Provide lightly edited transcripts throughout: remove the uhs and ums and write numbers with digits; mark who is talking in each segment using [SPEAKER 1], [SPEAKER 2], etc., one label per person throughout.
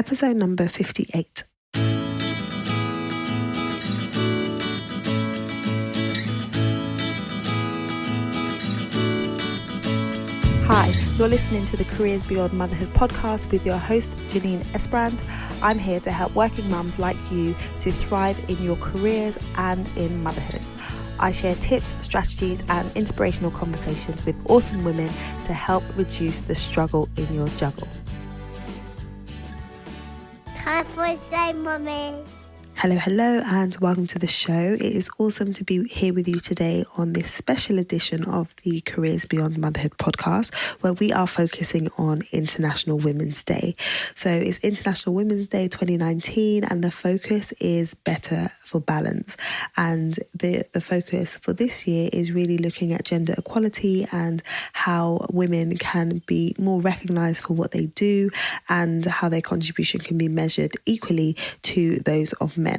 [SPEAKER 1] episode number 58. Hi, you're listening to the Careers Beyond Motherhood podcast with your host, Janine Esbrand. I'm here to help working mums like you to thrive in your careers and in motherhood. I share tips, strategies, and inspirational conversations with awesome women to help reduce the struggle in your juggle.
[SPEAKER 2] Time for a say, Mummy.
[SPEAKER 1] Hello, and welcome to the show. It is awesome to be here with you today on this special edition of the Careers Beyond Motherhood podcast, where we are focusing on International Women's Day. So it's International Women's Day 2019, and the focus is better for balance. And the focus for this year is really looking at gender equality and how women can be more recognised for what they do and how their contribution can be measured equally to those of men.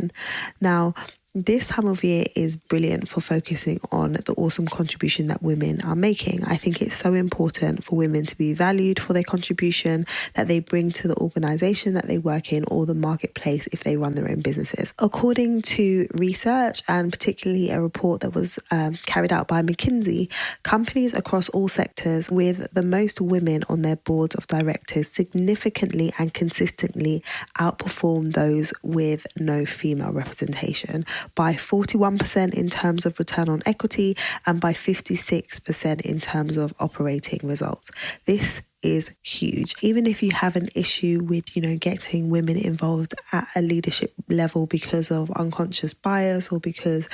[SPEAKER 1] Now, this time of year is brilliant for focusing on the awesome contribution that women are making. I think it's so important for women to be valued for their contribution that they bring to the organisation that they work in or the marketplace if they run their own businesses. According to research, and particularly a report that was carried out by McKinsey, companies across all sectors with the most women on their boards of directors significantly and consistently outperform those with no female representation by 41% in terms of return on equity and by 56% in terms of operating results. This is huge. Even if you have an issue with, getting women involved at a leadership level because of unconscious bias or because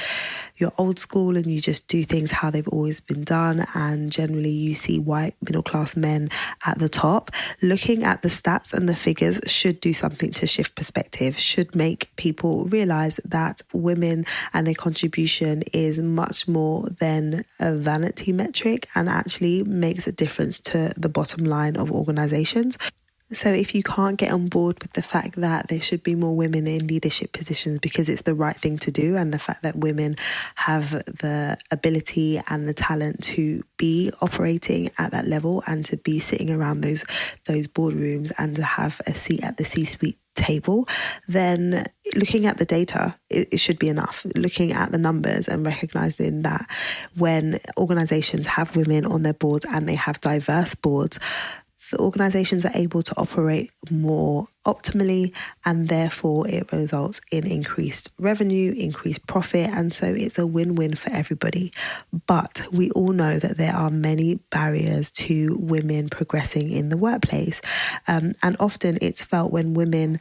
[SPEAKER 1] you're old school and you just do things how they've always been done, and generally you see white middle class men at the top, looking at the stats and the figures should do something to shift perspective, should make people realize that women and their contribution is much more than a vanity metric and actually makes a difference to the bottom line of organizations. So if you can't get on board with the fact that there should be more women in leadership positions because it's the right thing to do, and the fact that women have the ability and the talent to be operating at that level and to be sitting around those boardrooms and to have a seat at the C-suite table, then looking at the data, it should be enough. Looking at the numbers and recognizing that when organizations have women on their boards and they have diverse boards, the organizations are able to operate more optimally, and therefore it results in increased revenue, increased profit, and so it's a win-win for everybody. But we all know that there are many barriers to women progressing in the workplace, and often it's felt when women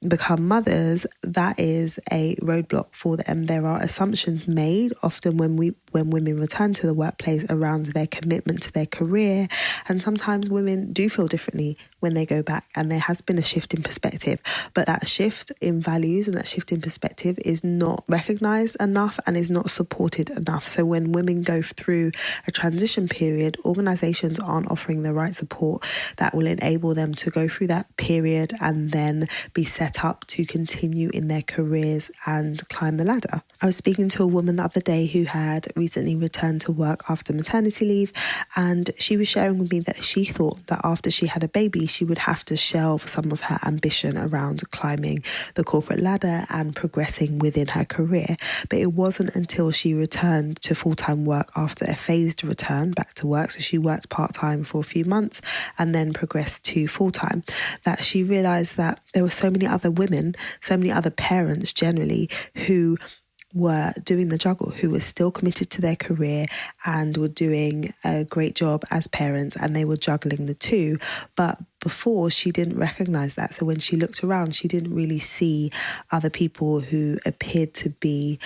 [SPEAKER 1] become mothers, that is a roadblock for them. There are assumptions made often when women return to the workplace around their commitment to their career, and sometimes women do feel differently when they go back, and there has been a shift in perspective, but that shift in values and that shift in perspective is not recognised enough and is not supported enough. So when women go through a transition period, organisations aren't offering the right support that will enable them to go through that period and then be set up to continue in their careers and climb the ladder. I was speaking to a woman the other day who had recently returned to work after maternity leave, and she was sharing with me that she thought that after she had a baby she would have to shelve some of her ambition around climbing the corporate ladder and progressing within her career. But it wasn't until she returned to full-time work after a phased return back to work, so she worked part-time for a few months and then progressed to full-time, that she realised that there were so many other women, so many other parents generally, who were doing the juggle, who were still committed to their career and were doing a great job as parents, and they were juggling the two. But before, she didn't recognize that. So when she looked around, she didn't really see other people who appeared to be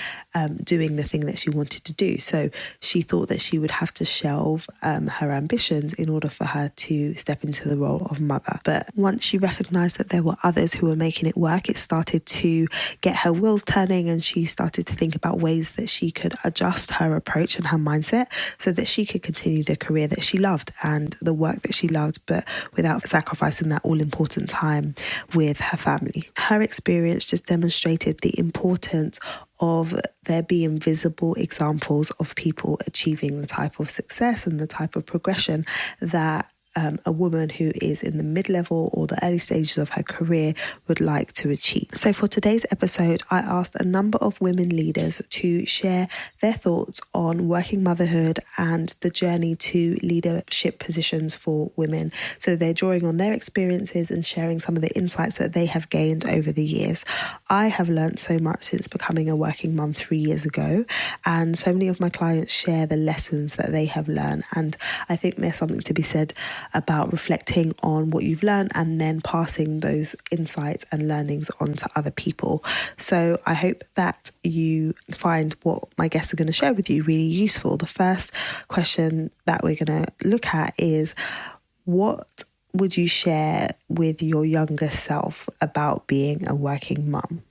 [SPEAKER 1] doing the thing that she wanted to do. So she thought that she would have to shelve her ambitions in order for her to step into the role of mother. But once she recognized that there were others who were making it work, it started to get her wheels turning, and she started to think about ways that she could adjust her approach and her mindset so that she could continue the career that she loved and the work that she loved, but without sacrificing that all-important time with her family. Her experience just demonstrated the importance of there being visible examples of people achieving the type of success and the type of progression that a woman who is in the mid-level or the early stages of her career would like to achieve. So for today's episode, I asked a number of women leaders to share their thoughts on working motherhood and the journey to leadership positions for women. So they're drawing on their experiences and sharing some of the insights that they have gained over the years. I have learned so much since becoming a working mum 3 years ago, and so many of my clients share the lessons that they have learned, and I think there's something to be said about reflecting on what you've learned and then passing those insights and learnings on to other people. So I hope that you find what my guests are going to share with you really useful. The first question that we're going to look at is, what would you share with your younger self about being a working mum?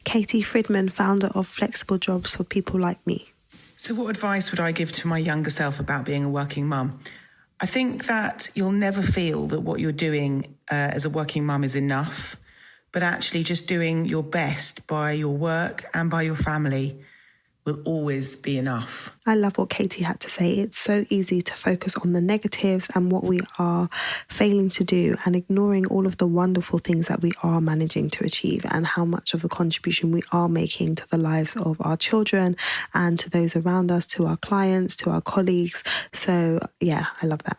[SPEAKER 1] Katy Fridman, founder of Flexible Jobs for People Like Me.
[SPEAKER 3] So what advice would I give to my younger self about being a working mum? I think that you'll never feel that what you're doing as a working mum is enough, but actually just doing your best by your work and by your family will always be enough.
[SPEAKER 1] I love what Katy had to say. It's so easy to focus on the negatives and what we are failing to do and ignoring all of the wonderful things that we are managing to achieve and how much of a contribution we are making to the lives of our children and to those around us, to our clients, to our colleagues. So yeah, I love that.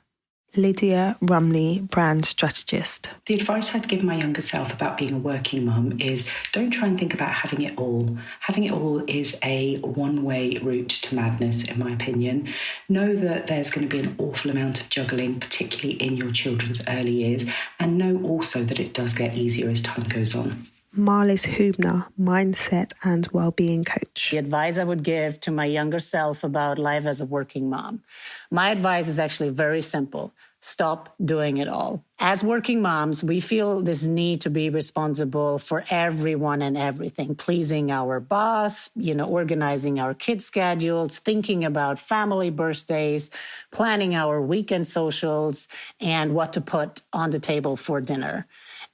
[SPEAKER 1] Lydia, Rumley, brand strategist.
[SPEAKER 4] The advice I'd give my younger self about being a working mum is don't try and think about having it all. Having it all is a one-way route to madness, in my opinion. Know that there's going to be an awful amount of juggling, particularly in your children's early years, and know also that it does get easier as time goes on.
[SPEAKER 1] Marlis, Huebner, mindset and well-being coach.
[SPEAKER 5] The advice I would give to my younger self about life as a working mom. My advice is actually very simple. Stop doing it all. As working moms, we feel this need to be responsible for everyone and everything, pleasing our boss, organizing our kids' schedules, thinking about family birthdays, planning our weekend socials, and what to put on the table for dinner.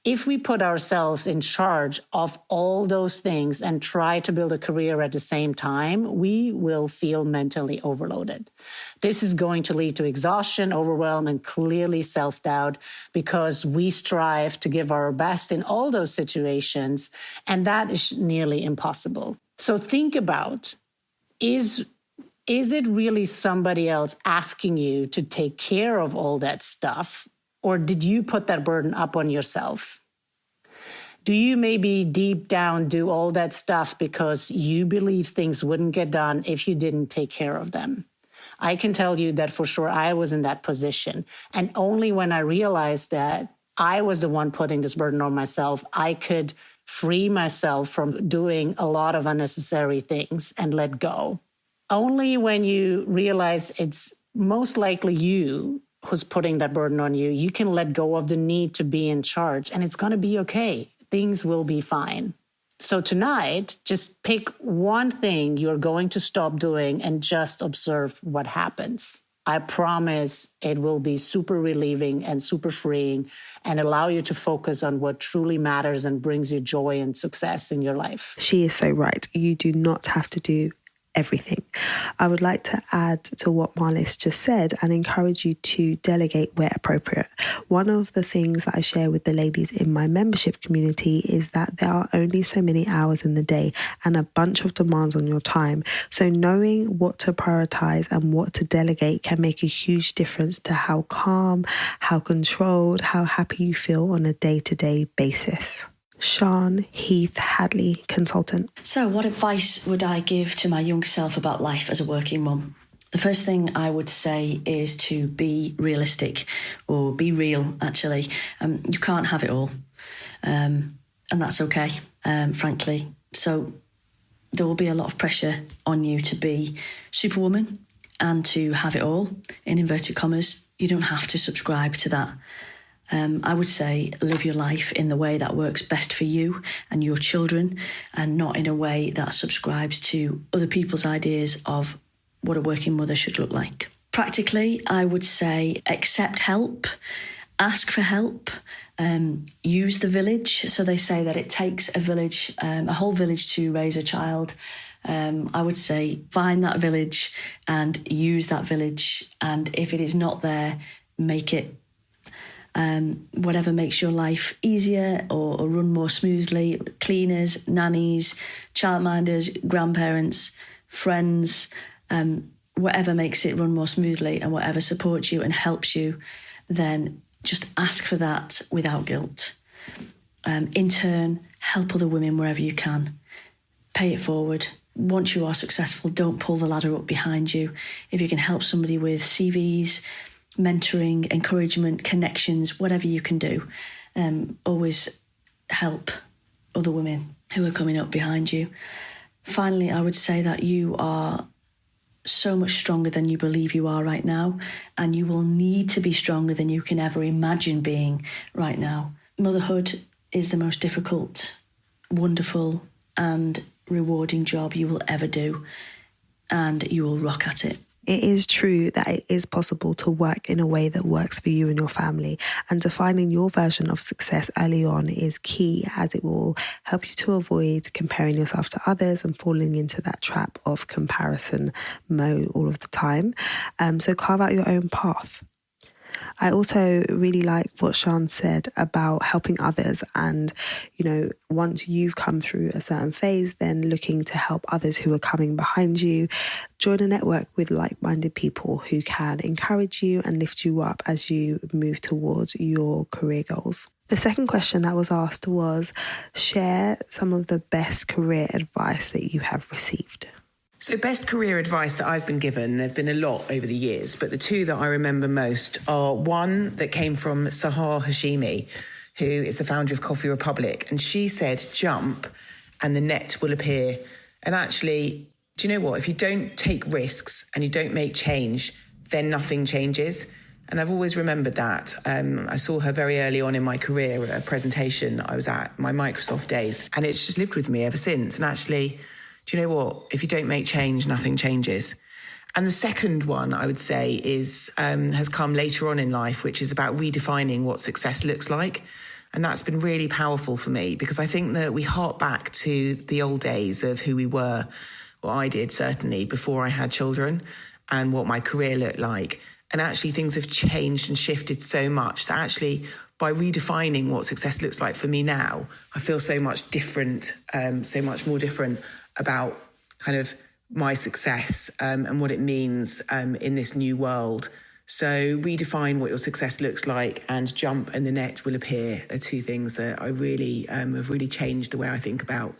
[SPEAKER 5] If we put ourselves in charge of all those things and try to build a career at the same time, we will feel mentally overloaded. This is going to lead to exhaustion, overwhelm, and clearly self-doubt because we strive to give our best in all those situations, and that is nearly impossible. So think about, is it really somebody else asking you to take care of all that stuff? Or did you put that burden up on yourself? Do you maybe deep down do all that stuff because you believe things wouldn't get done if you didn't take care of them? I can tell you that for sure I was in that position. And only when I realized that I was the one putting this burden on myself, I could free myself from doing a lot of unnecessary things and let go. Only when you realize it's most likely you who's putting that burden on you, you can let go of the need to be in charge, and it's going to be okay. Things will be fine. So tonight, just pick one thing you're going to stop doing and just observe what happens. I promise it will be super relieving and super freeing and allow you to focus on what truly matters and brings you joy and success in your life.
[SPEAKER 1] She is so right. You do not have to do everything. I would like to add to what Marlis just said and encourage you to delegate where appropriate. One of the things that I share with the ladies in my membership community is that there are only so many hours in the day and a bunch of demands on your time. So knowing what to prioritize and what to delegate can make a huge difference to how calm, how controlled, how happy you feel on a day-to-day basis. Sian, Heath-Hadley, consultant.
[SPEAKER 6] So what advice would I give to my younger self about life as a working mum? The first thing I would say is to be realistic, or be real, actually. You can't have it all, and that's okay, frankly. So there will be a lot of pressure on you to be superwoman and to have it all, in inverted commas. You don't have to subscribe to that. I would say live your life in the way that works best for you and your children, and not in a way that subscribes to other people's ideas of what a working mother should look like. Practically, I would say accept help, ask for help, use the village. So they say that it takes a village, a whole village to raise a child. I would say find that village and use that village. And if it is not there, make it whatever makes your life easier or run more smoothly. Cleaners, nannies, childminders, grandparents, friends, whatever makes it run more smoothly and whatever supports you and helps you, then just ask for that without guilt. In turn, help other women wherever you can. Pay it forward. Once you are successful, don't pull the ladder up behind you. If you can help somebody with CVs, mentoring, encouragement, connections, whatever you can do, always help other women who are coming up behind you. Finally, I would say that you are so much stronger than you believe you are right now, and you will need to be stronger than you can ever imagine being right now. Motherhood is the most difficult, wonderful, and rewarding job you will ever do, and you will rock at it.
[SPEAKER 1] It is true that it is possible to work in a way that works for you and your family, and defining your version of success early on is key, as it will help you to avoid comparing yourself to others and falling into that trap of comparison mode all of the time. So carve out your own path. I also really like what Sian said about helping others, and, once you've come through a certain phase, then looking to help others who are coming behind you. Join a network with like-minded people who can encourage you and lift you up as you move towards your career goals. The second question that was asked was, share some of the best career advice that you have received.
[SPEAKER 3] So best career advice that I've been given, there have been a lot over the years, but the two that I remember most are one that came from Sahar Hashimi, who is the founder of Coffee Republic. And she said, jump and the net will appear. And actually, do you know what? If you don't take risks and you don't make change, then nothing changes. And I've always remembered that. I saw her very early on in my career at a presentation I was at, my Microsoft days, and it's just lived with me ever since. And actually, do you know what? If you don't make change, nothing changes. And the second one, I would say, is has come later on in life, which is about redefining what success looks like. And that's been really powerful for me, because I think that we hark back to the old days of who we were, or I did certainly, before I had children, and what my career looked like. And actually things have changed and shifted so much that actually by redefining what success looks like for me now, I feel so much different, so much more different about kind of my success and what it means in this new world. So redefine what your success looks like and jump and the net will appear are two things that I really have really changed the way I think about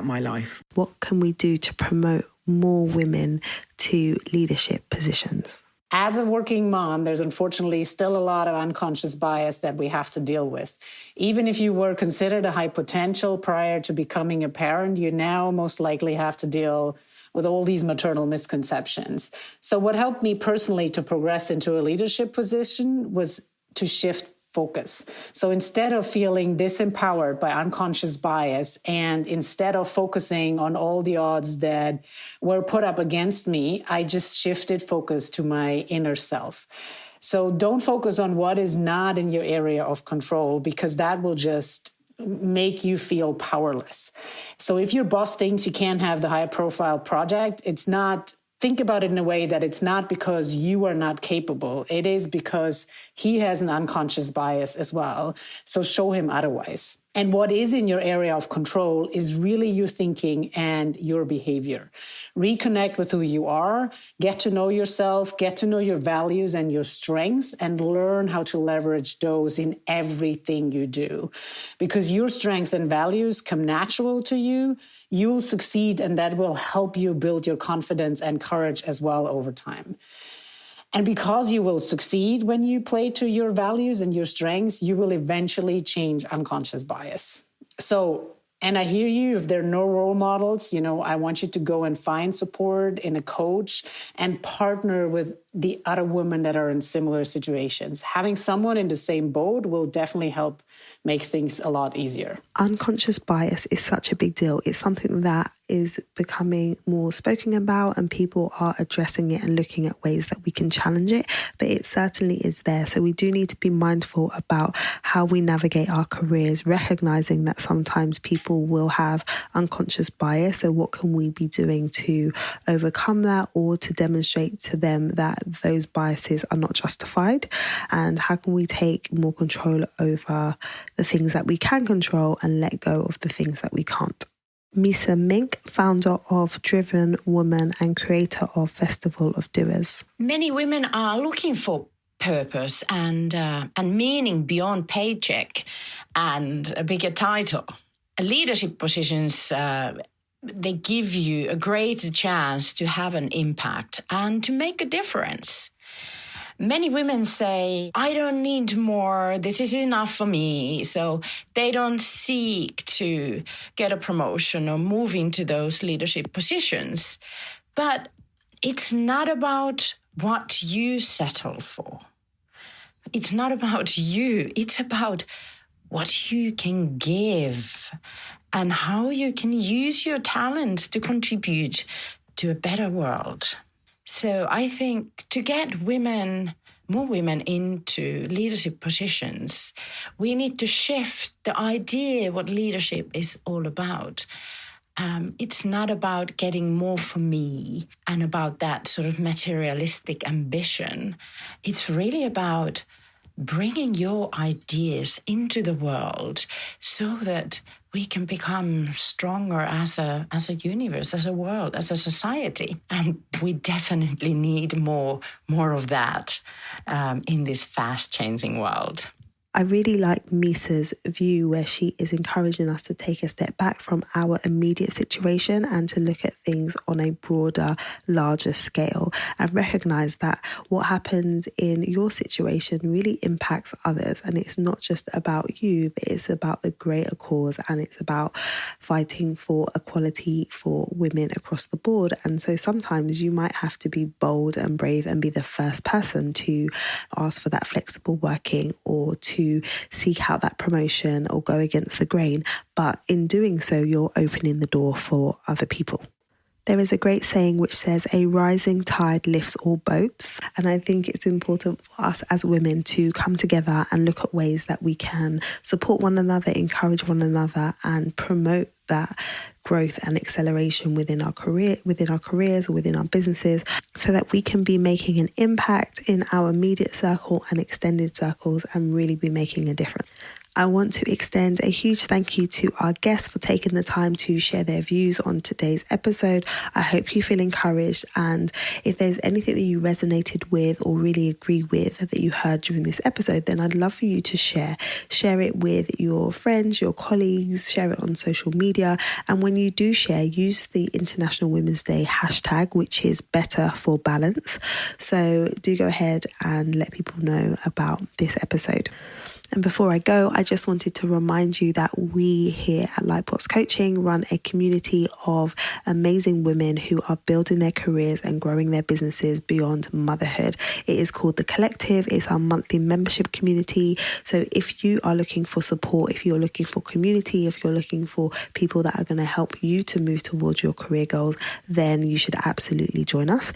[SPEAKER 3] my life.
[SPEAKER 1] What can we do to promote more women to leadership positions?
[SPEAKER 5] As a working mom, there's unfortunately still a lot of unconscious bias that we have to deal with. Even if you were considered a high potential prior to becoming a parent, you now most likely have to deal with all these maternal misconceptions. So what helped me personally to progress into a leadership position was to shift focus. So instead of feeling disempowered by unconscious bias, and instead of focusing on all the odds that were put up against me, I just shifted focus to my inner self. So don't focus on what is not in your area of control, because that will just make you feel powerless. So if your boss thinks you can't have the high profile project, think about it in a way that it's not because you are not capable. It is because he has an unconscious bias as well. So show him otherwise. And what is in your area of control is really your thinking and your behavior. Reconnect with who you are, get to know yourself, get to know your values and your strengths, and learn how to leverage those in everything you do. Because your strengths and values come natural to you, you'll succeed, and that will help you build your confidence and courage as well over time. And because you will succeed when you play to your values and your strengths, you will eventually change unconscious bias. So, and I hear you, if there are no role models, I want you to go and find support in a coach and partner with the other women that are in similar situations. Having someone in the same boat will definitely help make things a lot easier.
[SPEAKER 1] Unconscious bias is such a big deal. It's something that is becoming more spoken about, and people are addressing it and looking at ways that we can challenge it, but it certainly is there. So we do need to be mindful about how we navigate our careers, recognizing that sometimes people will have unconscious bias. So what can we be doing to overcome that, or to demonstrate to them that those biases are not justified? And how can we take more control over the things that we can control and let go of the things that we can't? Miisa Mink, founder of DrivenWomen and creator of Festival of Doers.
[SPEAKER 7] Many women are looking for purpose and meaning beyond paycheck and a bigger title. Leadership positions, they give you a greater chance to have an impact and to make a difference. Many women say, I don't need more, this is enough for me. So they don't seek to get a promotion or move into those leadership positions. But it's not about what you settle for. It's not about you. It's about what you can give and how you can use your talents to contribute to a better world. So I think to get more women into leadership positions, we need to shift the idea what leadership is all about. It's not about getting more for me and about that sort of materialistic ambition. It's really about bringing your ideas into the world so that we can become stronger as a universe, as a world, as a society. And we definitely need more of that in this fast-changing world.
[SPEAKER 1] I really like Miisa's view, where she is encouraging us to take a step back from our immediate situation and to look at things on a broader, larger scale, and recognize that what happens in your situation really impacts others. And it's not just about you, but it's about the greater cause, and it's about fighting for equality for women across the board. And so sometimes you might have to be bold and brave and be the first person to ask for that flexible working, or to seek out that promotion, or go against the grain. But in doing so, you're opening the door for other people. There is a great saying which says, a rising tide lifts all boats. And I think it's important for us as women to come together and look at ways that we can support one another, encourage one another, and promote that growth and acceleration within our careers, or within our businesses, so that we can be making an impact in our immediate circle and extended circles and really be making a difference. I want to extend a huge thank you to our guests for taking the time to share their views on today's episode. I hope you feel encouraged, and if there's anything that you resonated with or really agree with that you heard during this episode, then I'd love for you to share it with your friends, your colleagues, share it on social media. And when you do share, use the International Women's Day hashtag, which is Better for Balance. So do go ahead and let people know about this episode. And before I go, I just wanted to remind you that we here at Lightbox Coaching run a community of amazing women who are building their careers and growing their businesses beyond motherhood. It is called The Collective. It's our monthly membership community. So if you are looking for support, if you're looking for community, if you're looking for people that are going to help you to move towards your career goals, then you should absolutely join us.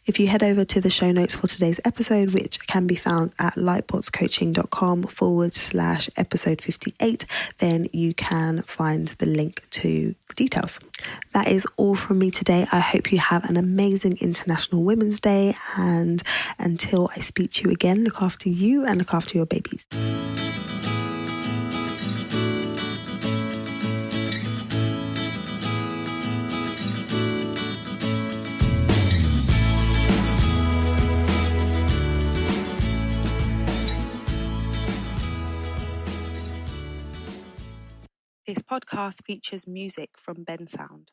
[SPEAKER 1] If you head over to the show notes for today's episode, which can be found at lightboxcoaching.com/episode 58, then you can find the link to the details. That is all from me today. I hope you have an amazing International Women's Day. And until I speak to you again, look after you and look after your babies. This podcast features music from Ben Sound.